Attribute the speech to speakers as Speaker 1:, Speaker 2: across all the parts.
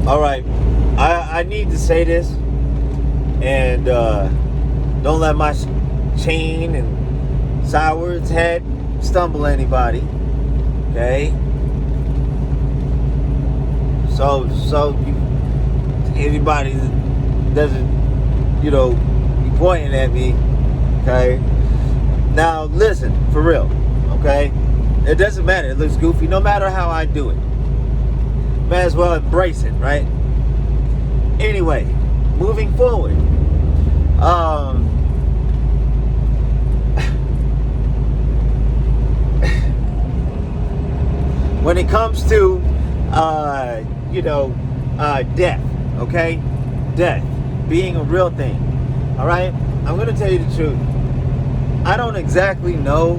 Speaker 1: All right, I need to say this, and don't let my chain and sideways head stumble anybody. Okay. So anybody that doesn't, be pointing at me. Okay. Now listen, for real. Okay. It doesn't matter. It looks goofy. No matter how I do it, might as well embrace it, right? Anyway, moving forward. When it comes to, death, okay? Death being a real thing, all right? I'm going to tell you the truth. I don't exactly know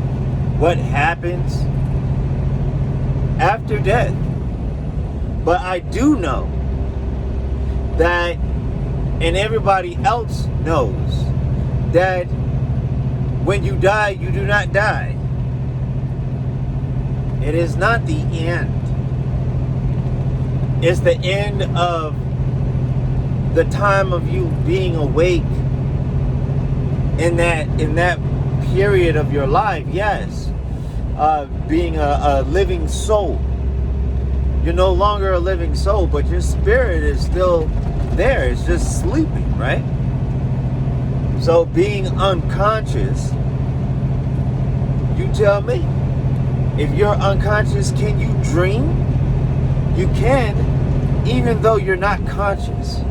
Speaker 1: what happens after death, but I do know that, and everybody else knows, that when you die, you do not die. It is not the end. It's the end of the time of you being awake in that period of your life. Yes, being a living soul. You're no longer a living soul, but your spirit is still there. It's just sleeping, right? So being unconscious, you tell me. If you're unconscious, can you dream? You can, even though you're not conscious.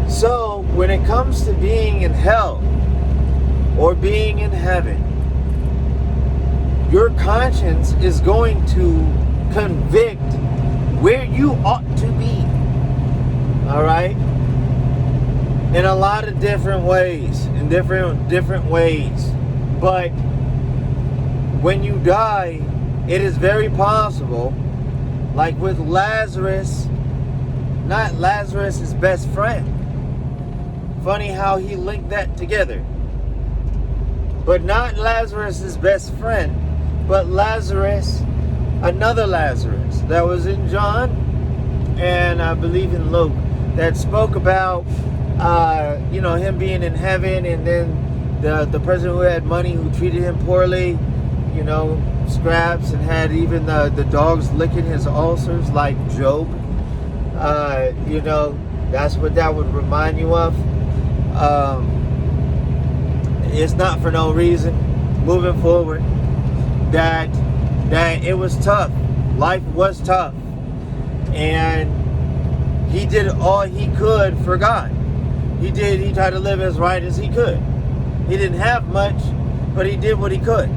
Speaker 1: So when it comes to being in hell or being in heaven, your conscience is going to convict where you ought to be. All right? In a lot of different ways, in different ways. But when you die, it is very possible, like with Lazarus, not Lazarus' best friend. Funny how he linked that together. But not Lazarus' best friend, but Lazarus, another Lazarus that was in John and I believe in Luke, that spoke about him being in heaven, and then the person who had money who treated him poorly, scraps, and had even the dogs licking his ulcers like Job. That's what that would remind you of. It's not for no reason. Moving forward, that it was tough. Life was tough, and he did all he could for God. He tried to live as right as he could. He didn't have much, but he did what he could.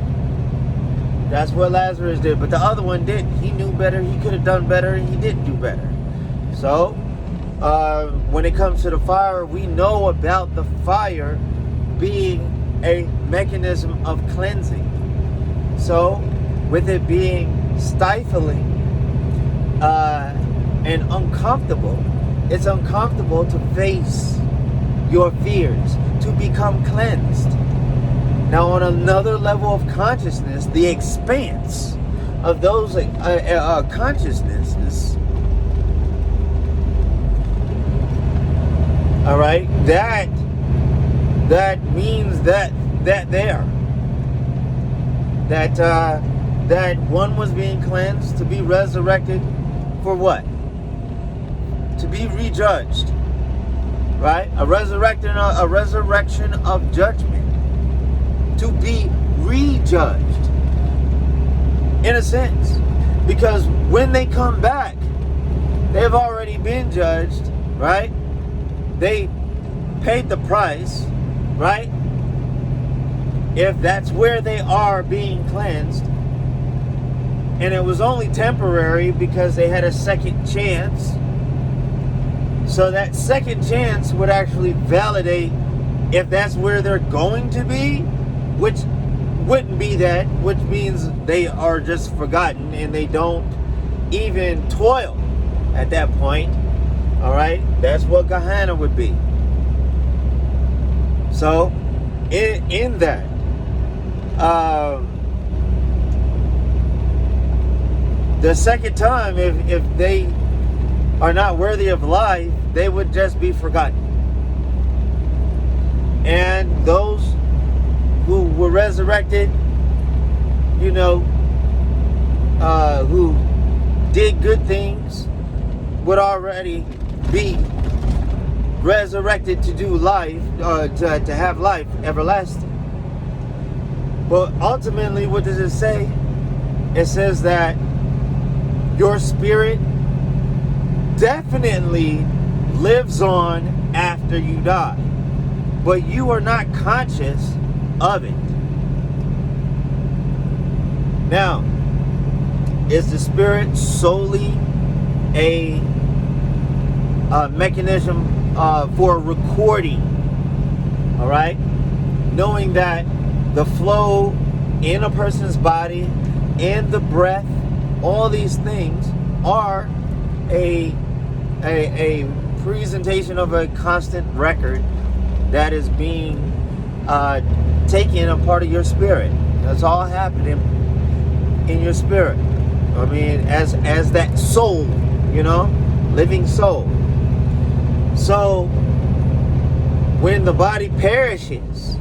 Speaker 1: That's what Lazarus did. But the other one didn't. He knew better. He could have done better, and he didn't do better. So, when it comes to the fire, we know about the fire being a mechanism of cleansing. So, with it being stifling and uncomfortable, it's uncomfortable to face your fears, to become cleansed. Now, on another level of consciousness, the expanse of those consciousnesses, all right, that means that one was being cleansed to be resurrected for what? To be rejudged, right? A resurrection of judgment. To be rejudged, in a sense, because when they come back, they've already been judged, right? They paid the price, right? If that's where they are being cleansed, and it was only temporary because they had a second chance, so that second chance would actually validate if that's where they're going to be, which wouldn't be that, which means they are just forgotten and they don't even toil at that point. All right, that's what GEHENA would be. So, in that, the second time, if they are not worthy of life, they would just be forgotten. And those who were resurrected, who did good things, would already be resurrected to do life, to have life everlasting. But ultimately, what does it say? It says that your spirit definitely lives on after you die, but you are not conscious of it. Now, is the spirit solely a mechanism for recording? All right, knowing that the flow in a person's body and the breath, all these things are a presentation of a constant record that is being taken a part of your spirit. That's all happening in your spirit. I mean, as that soul, living soul. So when the body perishes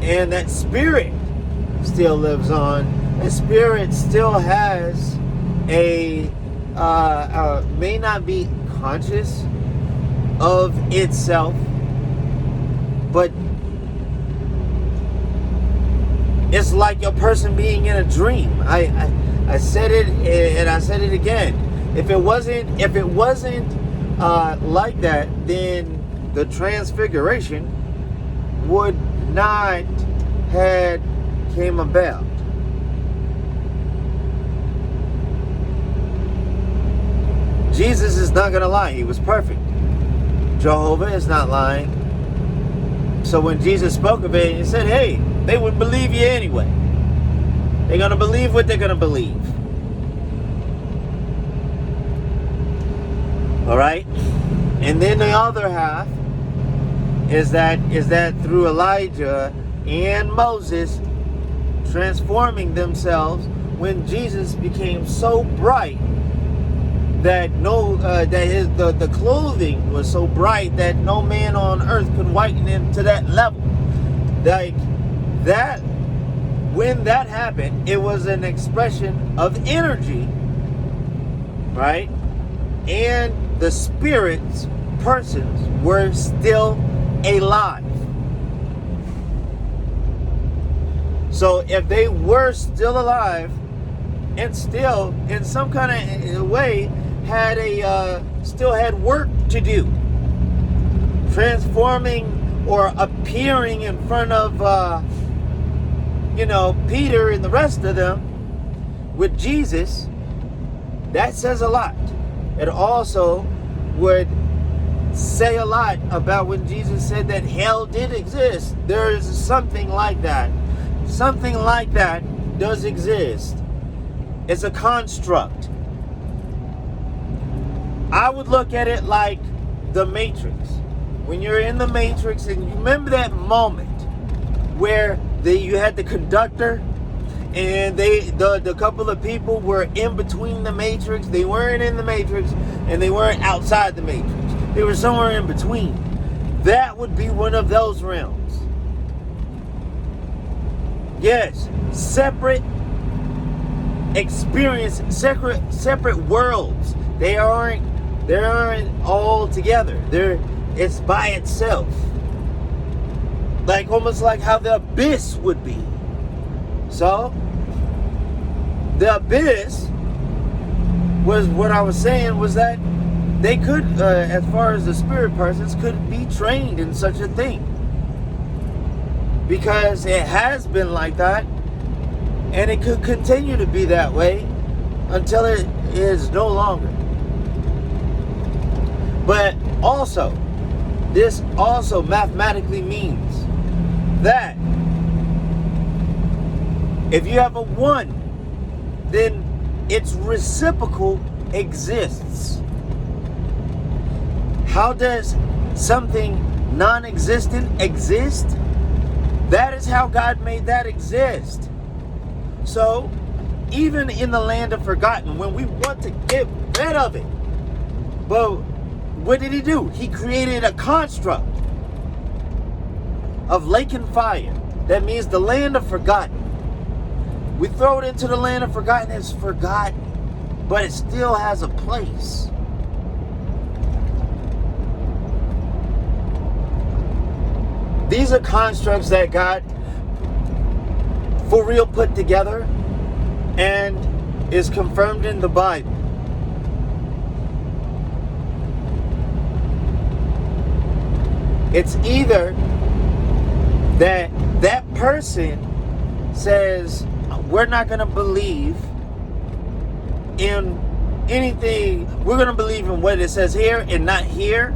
Speaker 1: and that spirit still lives on, the spirit still has may not be conscious of itself, but it's like a person being in a dream. I said it, and I said it again. If it wasn't like that, then the transfiguration would not have came about. Jesus is not going to lie. He was perfect. Jehovah is not lying. So when Jesus spoke of it, he said, hey, they would believe you anyway. They're going to believe what they're going to believe. All right? And then the other half is that through Elijah and Moses transforming themselves, when Jesus became so bright that the clothing was so bright that no man on earth could whiten him to that level. Like that, when that happened, it was an expression of energy, right? And the spirits, persons, were still alive. So if they were still alive and still in some kind of way still had work to do, transforming or appearing in front of Peter and the rest of them with Jesus, that says a lot. It also would say a lot about when Jesus said that hell did exist. There is something like that. Something like that does exist. It's a construct. I would look at it like the Matrix. When you're in the Matrix, and you remember that moment where you had the conductor and the couple of people were in between the Matrix. They weren't in the Matrix and they weren't outside the Matrix. They were somewhere in between. That would be one of those realms. Yes, separate experience, separate worlds. They aren't all together. It's by itself. Like almost like how the abyss would be. So the abyss was what I was saying was that they could, as far as the spirit persons, could be trained in such a thing. Because it has been like that, and it could continue to be that way until it is no longer. But also, this also mathematically means that if you have a 1, then its reciprocal exists. How does something non-existent exist? That is how God made that exist. So, even in the land of forgotten, when we want to get rid of it. But what did he do? He created a construct of lake and fire. That means the land of forgotten. We throw it into the land of forgotten, it's forgotten, but it still has a place. These are constructs that God for real put together and is confirmed in the Bible. It's either that person says, we're not going to believe in anything, we're going to believe in what it says here and not here,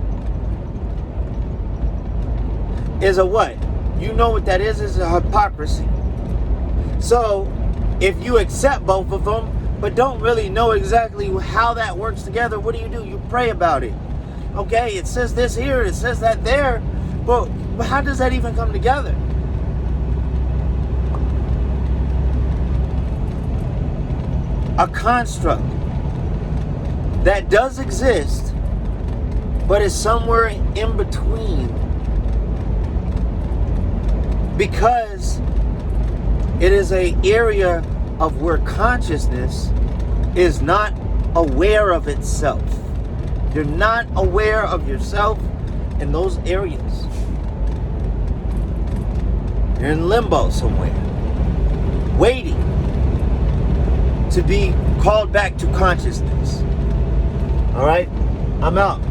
Speaker 1: is a what? You know what that is? It's a hypocrisy. So, if you accept both of them, but don't really know exactly how that works together, what do? You pray about it. Okay, it says this here, it says that there, but how does that even come together? A construct that does exist, but is somewhere in between, because it is an area of where consciousness is not aware of itself. You're not aware of yourself in those areas. You're in limbo somewhere, waiting to be called back to consciousness. All right? I'm out.